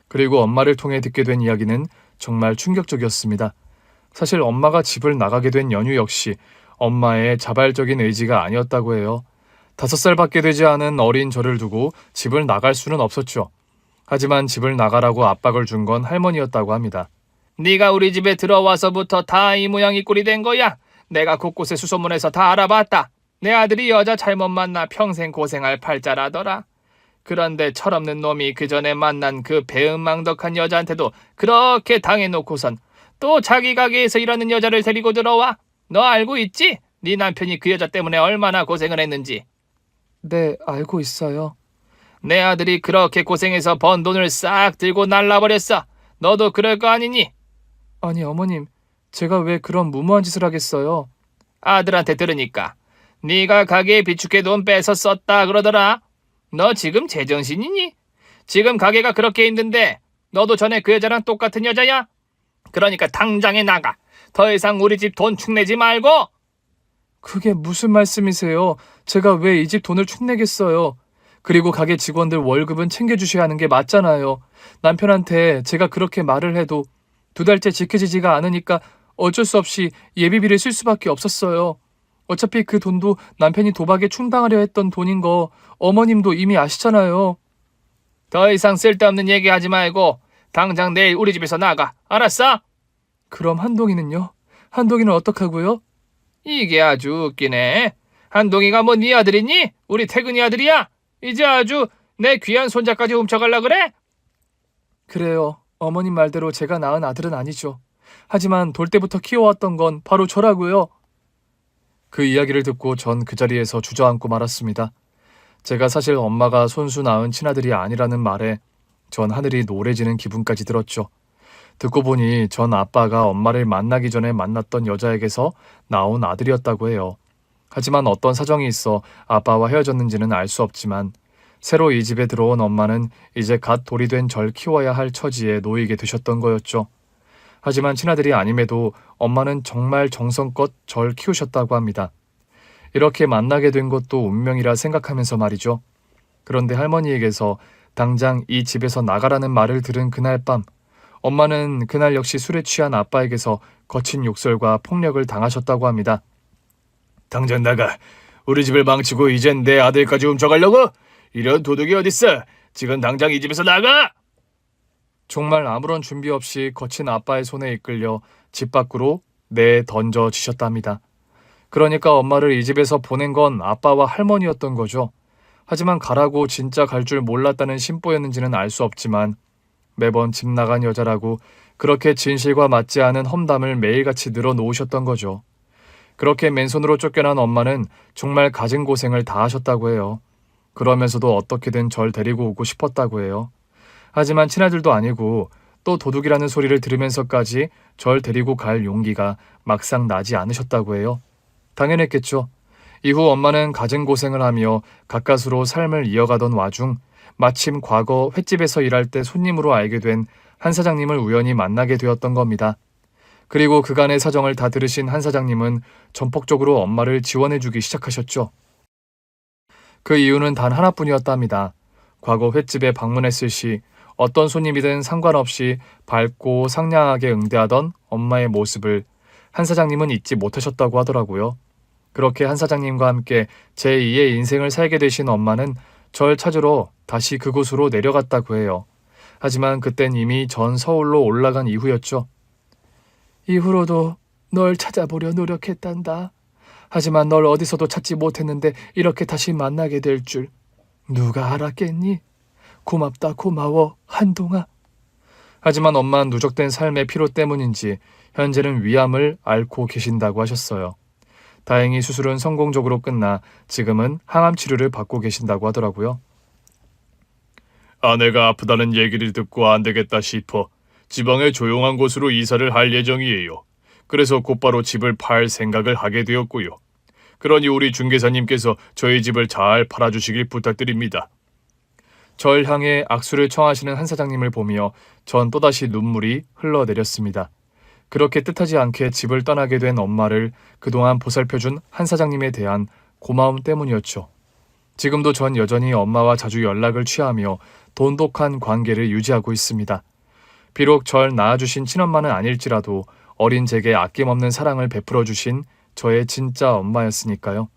그리고 엄마를 통해 듣게 된 이야기는 정말 충격적이었습니다. 사실 엄마가 집을 나가게 된 연유 역시 엄마의 자발적인 의지가 아니었다고 해요. 5살밖에 되지 않은 어린 저를 두고 집을 나갈 수는 없었죠. 하지만 집을 나가라고 압박을 준 건 할머니였다고 합니다. 네가 우리 집에 들어와서부터 다 이 모양 이 꼴이 된 거야. 내가 곳곳에 수소문해서 다 알아봤다. 내 아들이 여자 잘못 만나 평생 고생할 팔자라더라. 그런데 철없는 놈이 그 전에 만난 그 배은망덕한 여자한테도 그렇게 당해놓고선 또 자기 가게에서 일하는 여자를 데리고 들어와. 너 알고 있지? 네 남편이 그 여자 때문에 얼마나 고생을 했는지. 네, 알고 있어요. 내 아들이 그렇게 고생해서 번 돈을 싹 들고 날라버렸어. 너도 그럴 거 아니니? 아니, 어머님, 제가 왜 그런 무모한 짓을 하겠어요? 아들한테 들으니까 네가 가게에 비축해 돈 빼서 썼다 그러더라. 너 지금 제정신이니? 지금 가게가 그렇게 힘든데 너도 전에 그 여자랑 똑같은 여자야? 그러니까 당장에 나가. 더 이상 우리 집 돈 축내지 말고. 그게 무슨 말씀이세요? 제가 왜 이 집 돈을 축내겠어요? 그리고 가게 직원들 월급은 챙겨주셔야 하는 게 맞잖아요. 남편한테 제가 그렇게 말을 해도 2달째 지켜지지가 않으니까 어쩔 수 없이 예비비를 쓸 수밖에 없었어요. 어차피 그 돈도 남편이 도박에 충당하려 했던 돈인 거 어머님도 이미 아시잖아요. 더 이상 쓸데없는 얘기하지 말고 당장 내일 우리 집에서 나가. 알았어? 그럼 한동이는요? 한동이는 어떡하고요? 이게 아주 웃기네. 한동이가 뭐 네 아들이니? 우리 태근이 아들이야? 이제 아주 내 귀한 손자까지 훔쳐갈라 그래? 그래요. 어머님 말대로 제가 낳은 아들은 아니죠. 하지만 돌 때부터 키워왔던 건 바로 저라고요. 그 이야기를 듣고 전 그 자리에서 주저앉고 말았습니다. 제가 사실 엄마가 손수 낳은 친아들이 아니라는 말에 전 하늘이 노래지는 기분까지 들었죠. 듣고 보니 전 아빠가 엄마를 만나기 전에 만났던 여자에게서 나온 아들이었다고 해요. 하지만 어떤 사정이 있어 아빠와 헤어졌는지는 알 수 없지만 새로 이 집에 들어온 엄마는 이제 갓 돌이 된 절 키워야 할 처지에 놓이게 되셨던 거였죠. 하지만 친아들이 아님에도 엄마는 정말 정성껏 절 키우셨다고 합니다. 이렇게 만나게 된 것도 운명이라 생각하면서 말이죠. 그런데 할머니에게서 당장 이 집에서 나가라는 말을 들은 그날 밤, 엄마는 그날 역시 술에 취한 아빠에게서 거친 욕설과 폭력을 당하셨다고 합니다. 당장 나가. 우리 집을 망치고 이젠 내 아들까지 훔쳐가려고? 이런 도둑이 어딨어. 지금 당장 이 집에서 나가! 정말 아무런 준비 없이 거친 아빠의 손에 이끌려 집 밖으로 내던져지셨답니다. 그러니까 엄마를 이 집에서 보낸 건 아빠와 할머니였던 거죠. 하지만 가라고 진짜 갈 줄 몰랐다는 심보였는지는 알 수 없지만 매번 집 나간 여자라고 그렇게 진실과 맞지 않은 험담을 매일같이 늘어놓으셨던 거죠. 그렇게 맨손으로 쫓겨난 엄마는 정말 갖은 고생을 다 하셨다고 해요. 그러면서도 어떻게든 절 데리고 오고 싶었다고 해요. 하지만 친아들도 아니고 또 도둑이라는 소리를 들으면서까지 절 데리고 갈 용기가 막상 나지 않으셨다고 해요. 당연했겠죠. 이후 엄마는 갖은 고생을 하며 가까스로 삶을 이어가던 와중 마침 과거 횟집에서 일할 때 손님으로 알게 된 한 사장님을 우연히 만나게 되었던 겁니다. 그리고 그간의 사정을 다 들으신 한 사장님은 전폭적으로 엄마를 지원해주기 시작하셨죠. 그 이유는 단 하나뿐이었답니다. 과거 횟집에 방문했을 시 어떤 손님이든 상관없이 밝고 상냥하게 응대하던 엄마의 모습을 한 사장님은 잊지 못하셨다고 하더라고요. 그렇게 한 사장님과 함께 제2의 인생을 살게 되신 엄마는 절 찾으러 다시 그곳으로 내려갔다고 해요. 하지만 그땐 이미 전 서울로 올라간 이후였죠. 이후로도 널 찾아보려 노력했단다. 하지만 널 어디서도 찾지 못했는데 이렇게 다시 만나게 될 줄 누가 알았겠니? 고맙다 고마워 한동아. 하지만 엄마는 누적된 삶의 피로 때문인지 현재는 위암을 앓고 계신다고 하셨어요. 다행히 수술은 성공적으로 끝나 지금은 항암 치료를 받고 계신다고 하더라고요. 아내가 아프다는 얘기를 듣고 안 되겠다 싶어 지방의 조용한 곳으로 이사를 할 예정이에요. 그래서 곧바로 집을 팔 생각을 하게 되었고요. 그러니 우리 중개사님께서 저희 집을 잘 팔아주시길 부탁드립니다. 절 향해 악수를 청하시는 한 사장님을 보며 전 또다시 눈물이 흘러내렸습니다. 그렇게 뜻하지 않게 집을 떠나게 된 엄마를 그동안 보살펴준 한 사장님에 대한 고마움 때문이었죠. 지금도 전 여전히 엄마와 자주 연락을 취하며 돈독한 관계를 유지하고 있습니다. 비록 절 낳아주신 친엄마는 아닐지라도 어린 제게 아낌없는 사랑을 베풀어 주신 저의 진짜 엄마였으니까요.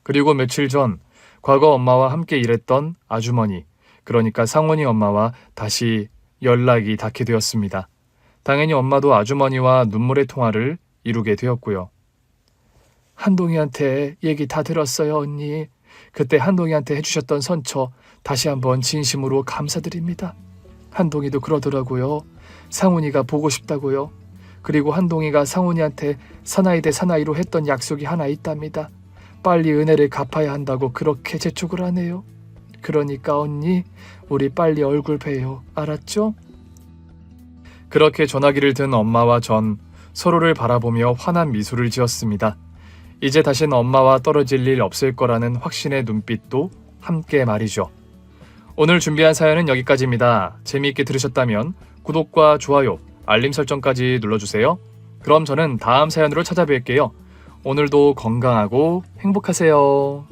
그리고 며칠 전 과거 엄마와 함께 일했던 아주머니, 그러니까 상원이 엄마와 다시 연락이 닿게 되었습니다. 당연히 엄마도 아주머니와 눈물의 통화를 이루게 되었고요. 한동이한테 얘기 다 들었어요, 언니. 그때 한동이한테 해주셨던 선처 다시 한번 진심으로 감사드립니다. 한동이도 그러더라고요. 상훈이가 보고 싶다고요. 그리고 한동이가 상훈이한테 사나이 대 사나이로 했던 약속이 하나 있답니다. 빨리 은혜를 갚아야 한다고 그렇게 재촉을 하네요. 그러니까 언니, 우리 빨리 얼굴 봬요. 알았죠? 그렇게 전화기를 든 엄마와 전 서로를 바라보며 환한 미소를 지었습니다. 이제 다신 엄마와 떨어질 일 없을 거라는 확신의 눈빛도 함께 말이죠. 오늘 준비한 사연은 여기까지입니다. 재미있게 들으셨다면 구독과 좋아요, 알림 설정까지 눌러주세요. 그럼 저는 다음 사연으로 찾아뵐게요. 오늘도 건강하고 행복하세요.